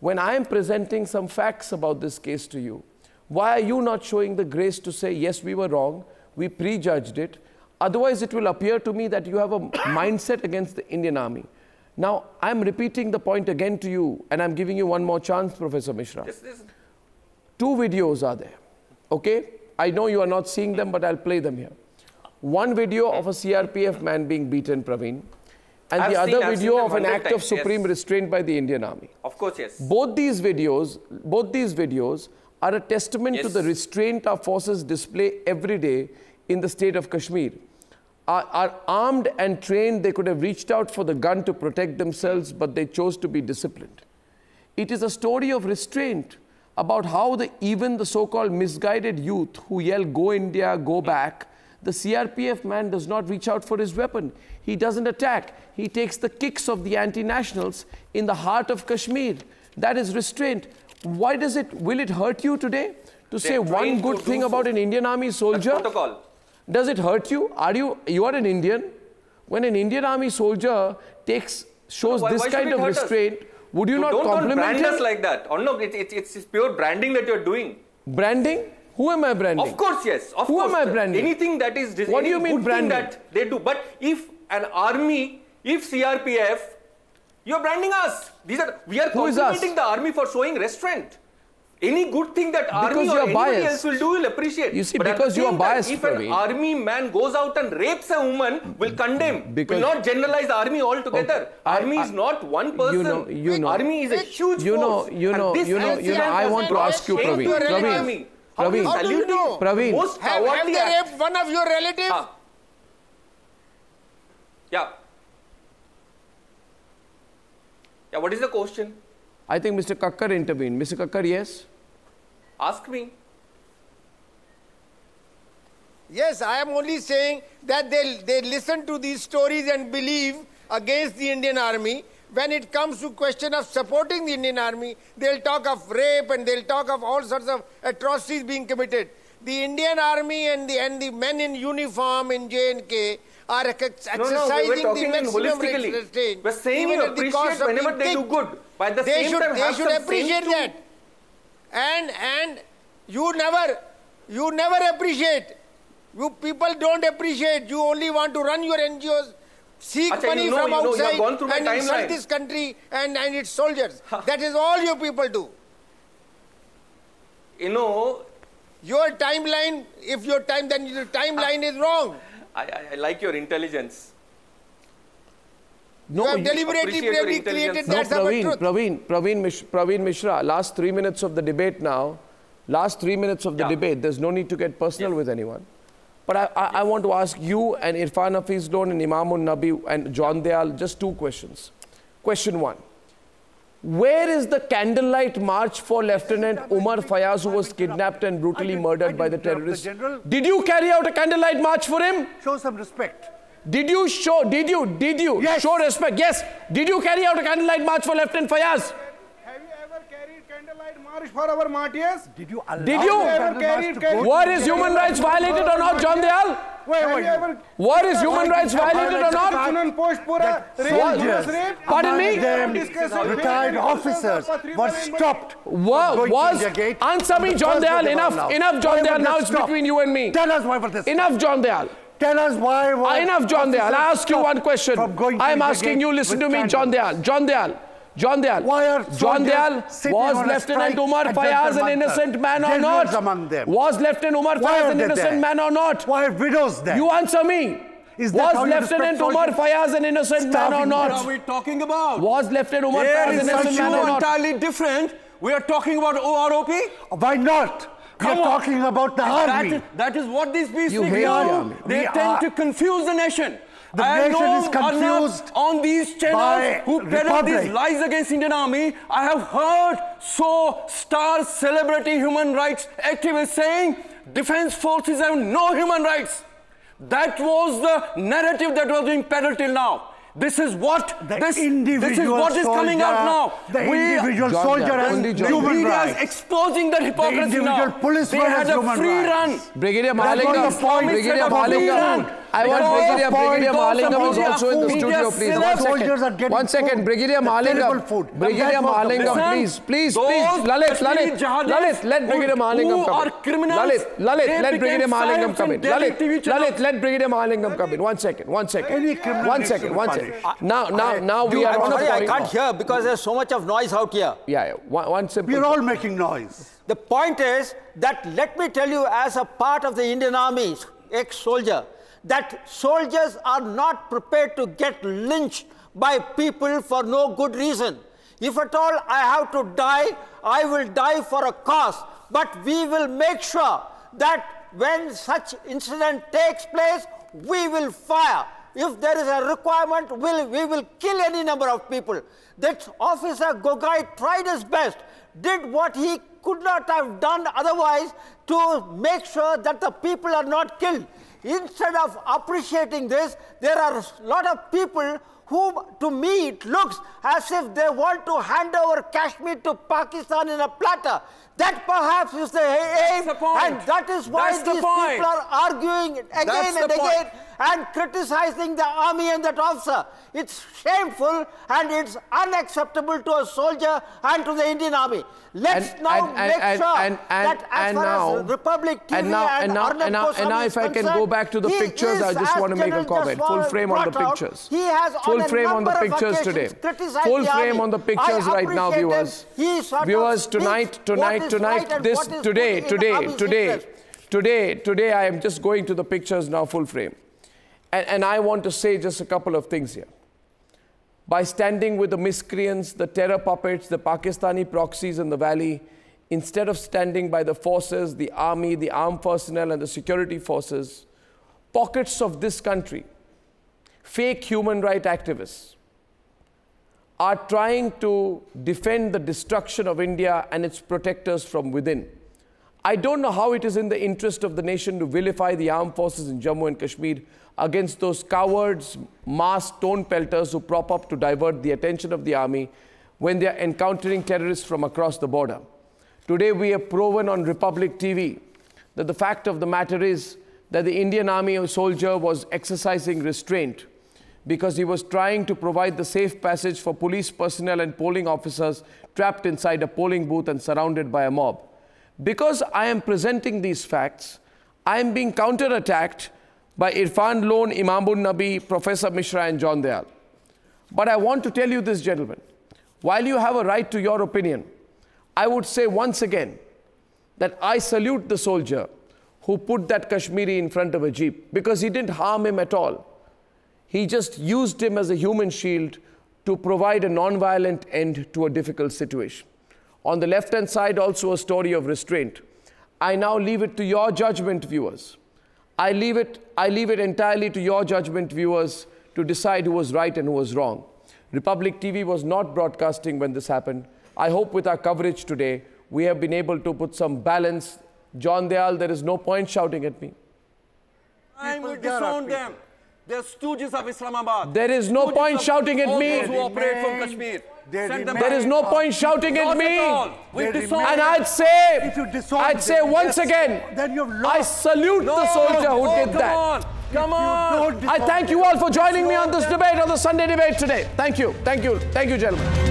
S1: when I am presenting some facts about this case to you, why are you not showing the grace to say, yes, we were wrong, we prejudged it? Otherwise, it will appear to me that you have a mindset against the Indian Army. Now, I'm repeating the point again to you, and I'm giving you one more chance, Professor Mishra. Two videos are there, okay? I know you are not seeing them, but I'll play them here. One video of a CRPF man being beaten, Praveen, and the other video of an act of supreme restraint by the Indian Army.
S6: Of course, yes.
S1: Both these videos are a testament to the restraint our forces display every day in the state of Kashmir. Are armed and trained, they could have reached out for the gun to protect themselves, but they chose to be disciplined. It is a story of restraint about how even the so-called misguided youth who yell, "Go India, go back," The CRPF man does not reach out for his weapon. He doesn't attack. He takes the kicks of the anti-nationals in the heart of Kashmir. That is restraint. Why does it, will it hurt you today to say one good thing about an Indian Army soldier?
S6: Protocol.
S1: Does it hurt you? You are an Indian. When an Indian Army soldier shows this kind of restraint, would you not compliment him?
S6: Don't brand us like that. Or no, it's pure branding that you're doing.
S1: Branding? Who am I branding?
S6: Of course, yes. Of
S1: Who
S6: course.
S1: am I branding?
S6: Anything that is
S1: what do you mean branding?
S6: That they do. But if an army, if CRPF, you're branding us. We are complimenting the army for showing restraint. Any good thing that army or anybody else will do, will appreciate.
S1: You see, but because you are biased,
S6: if an army man goes out and rapes a woman, will condemn. Will not generalize the army altogether. Army is not one person. Army is a huge force.
S1: I want to ask you, Praveen.
S7: How do you know?
S1: Praveen.
S7: Have they raped one of your relatives?
S6: Yeah. Yeah, what is the question?
S1: I think Mr. Kakkar intervened. Mr. Kakkar, yes?
S6: Ask me.
S7: Yes, I am only saying that they listen to these stories and believe against the Indian Army. When it comes to question of supporting the Indian Army, they'll talk of rape and they'll talk of all sorts of atrocities being committed. The Indian Army and the men in uniform in J&K are exercising the maximum restraint.
S6: We're saying you appreciate whenever they do good. By the
S7: they should appreciate that. And you never appreciate. You people don't appreciate. You only want to run your NGOs, seek money from outside and insult this country and its soldiers. That is all you people do. Your timeline, then your timeline is wrong.
S6: I like your intelligence.
S7: No, you have deliberately created that
S1: Praveen Mishra, last 3 minutes of the debate now, debate, there's no need to get personal with anyone. But I want to ask you and Irfan Hafiz Loan and Imamun Nabi and John Dayal just 2 questions. Question 1. Where is the candlelight march for Lieutenant Umar Fayaz, who was kidnapped and brutally murdered by the terrorists? Did you carry out a candlelight march for him?
S4: Show some respect.
S1: Did you show respect? Yes. Did you carry out a candlelight march for Lieutenant Fayaz?
S10: Have you ever carried candlelight march for our martyrs?
S4: Did you ever
S10: carry?
S1: Were his human rights violated or not, John Dayal? Were his human rights violated or not? Pardon me?
S4: Retired officers were stopped.
S1: Answer me, John Dayal. Enough, John Dayal. Now it's between you and me.
S4: Tell us why for this.
S1: Enough, John Dayal.
S4: Tell us why.
S1: Enough, John Dayal. I ask you one question. I am asking you, listen to me, John Dayal. John Dayal, was Lieutenant Umar Fayaz an innocent man or not? Was Lieutenant Umar Fayaz an innocent man or not?
S4: Why are widows there?
S1: You answer me. Was Lieutenant Umar Fayaz an innocent man or not?
S8: What are we talking about?
S1: Was Lieutenant Umar Fayaz an innocent man or not?
S8: Entirely different. We are talking about OROP.
S4: Why not? We are talking about the army.
S8: That is what these peacemakers do. They tend to confuse the nation.
S4: The nation is confused
S8: on these channels who peddle these lies against Indian Army. I have heard star celebrity human rights activists saying defense forces have no human rights. That was the narrative that was being peddled till now. This is what is coming out now.
S4: The individual soldier has human rights.
S8: Exposing the hypocrisy
S4: now. The individual policeman has human rights.
S1: Brigadier Mahalingam. I want Brigadier Mahalingam is also in the studio, please. One second, Brigadier Mahalingam, please. Lalit, let Brigadier Mahalingam come in. Lalit, let Brigadier Mahalingam come in. Lalit, let Brigadier Mahalingam come in. One second. Now we are on a point.
S5: I can't hear because there's so much of noise out here.
S1: Yeah. One simple.
S4: We're all making noise.
S5: The point is that, let me tell you, as a part of the Indian Army, ex-soldier, that soldiers are not prepared to get lynched by people for no good reason. If at all I have to die, I will die for a cause. But we will make sure that when such incident takes place, we will fire. If there is a requirement, we will kill any number of people. That Officer Gogai tried his best, did what he could not have done otherwise to make sure that the people are not killed. Instead of appreciating this, there are a lot of people whom, to me, it looks as if they want to hand over Kashmir to Pakistan in a platter. That perhaps is the aim, and that is why these people are arguing again and again and criticizing the army and that officer. It's shameful and it's unacceptable to a soldier and to the Indian army. Let's now make sure that as far as Republic TV and
S1: now if I can go back to the pictures, I just want to make a comment. Full frame on the pictures.
S5: He has
S1: full frame on the pictures today. Full frame on the pictures right now, viewers. Viewers, today, I am just going to the pictures now, full frame. And I want to say just a couple of things here. By standing with the miscreants, the terror puppets, the Pakistani proxies in the valley, instead of standing by the forces, the army, the armed personnel, and the security forces, pockets of this country, fake human rights activists, are trying to defend the destruction of India and its protectors from within. I don't know how it is in the interest of the nation to vilify the armed forces in Jammu and Kashmir against those cowards, masked stone pelters who prop up to divert the attention of the army when they are encountering terrorists from across the border. Today we have proven on Republic TV that the fact of the matter is that the Indian Army soldier was exercising restraint because he was trying to provide the safe passage for police personnel and polling officers trapped inside a polling booth and surrounded by a mob. Because I am presenting these facts, I am being counterattacked by Irfan Lone, Imamul Nabi, Professor Mishra and John Dayal. But I want to tell you this, gentlemen, while you have a right to your opinion, I would say once again that I salute the soldier who put that Kashmiri in front of a jeep because he didn't harm him at all. He just used him as a human shield to provide a non-violent end to a difficult situation. On the left-hand side, also a story of restraint. I now leave it to your judgment, viewers. I leave it entirely to your judgment, viewers, to decide who was right and who was wrong. Republic TV was not broadcasting when this happened. I hope with our coverage today, we have been able to put some balance. John Dayal, there is no point shouting at me.
S8: I will disown them. They're stooges of Islamabad.
S1: There is no point shouting at me.
S8: Who operate from Kashmir.
S1: There is no point shouting at me. And I'd say once again, I salute the soldier who did that.
S8: Come on.
S1: I thank you all for joining me on this debate, on the Sunday debate today. Thank you. Thank you. Thank you, gentlemen.